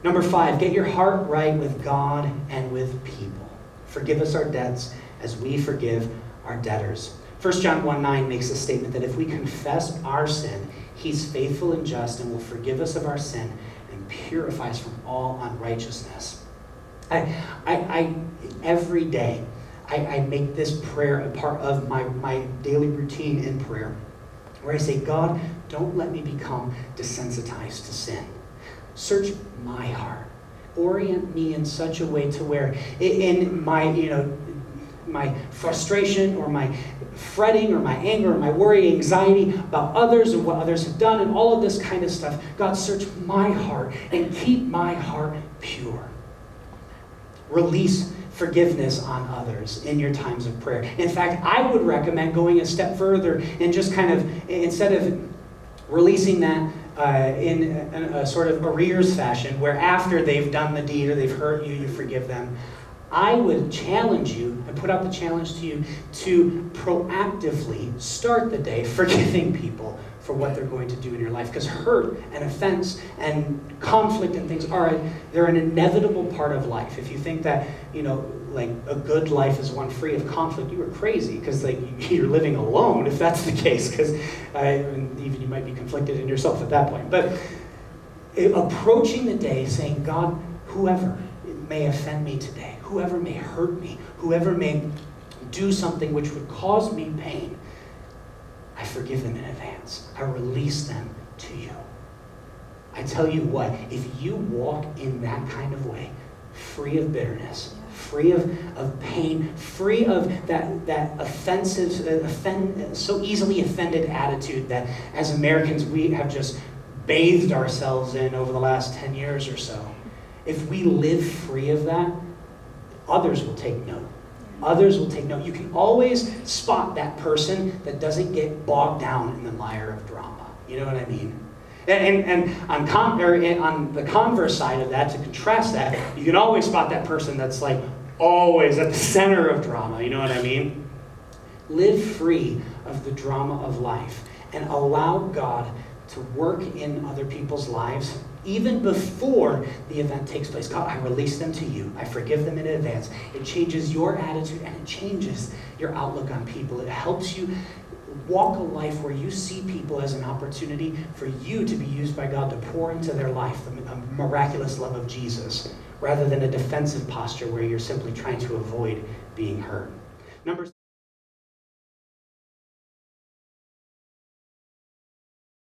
Number 5, get your heart right with God and with people. Forgive us our debts as we forgive our debtors. 1 John 1:9 makes a statement that if we confess our sin, he's faithful and just and will forgive us of our sin and purify us from all unrighteousness. Every day, I make this prayer a part of my daily routine in prayer, where I say, God, don't let me become desensitized to sin. Search my heart. Orient me in such a way to where in my frustration or my fretting or my anger or my worry, anxiety about others and what others have done and all of this kind of stuff, God, search my heart and keep my heart pure. Release forgiveness on others in your times of prayer. In fact, I would recommend going a step further and just kind of, instead of releasing that in a sort of arrears fashion, where after they've done the deed or they've hurt you, you forgive them. I would challenge you and put out the challenge to you to proactively start the day forgiving people for what they're going to do in your life. Because hurt and offense and conflict and things they're an inevitable part of life. If you think that, like a good life is one free of conflict, you are crazy, because you're living alone if that's the case, because even you might be conflicted in yourself at that point. But approaching the day saying, God, whoever may offend me today, whoever may hurt me, whoever may do something which would cause me pain, I forgive them in advance. I release them to you. I tell you what, if you walk in that kind of way, free of bitterness, free of pain, free of that offensive, so easily offended attitude that as Americans we have just bathed ourselves in over the last 10 years or so, if we live free of that, others will take note. Others will take note. You can always spot that person that doesn't get bogged down in the mire of drama. You know what I mean? And on the converse side of that, to contrast that, you can always spot that person that's like always at the center of drama. You know what I mean? Live free of the drama of life and allow God to work in other people's lives even before the event takes place. God, I release them to you. I forgive them in advance. It changes your attitude and it changes your outlook on people. It helps you walk a life where you see people as an opportunity for you to be used by God to pour into their life the miraculous love of Jesus, rather than a defensive posture where you're simply trying to avoid being hurt.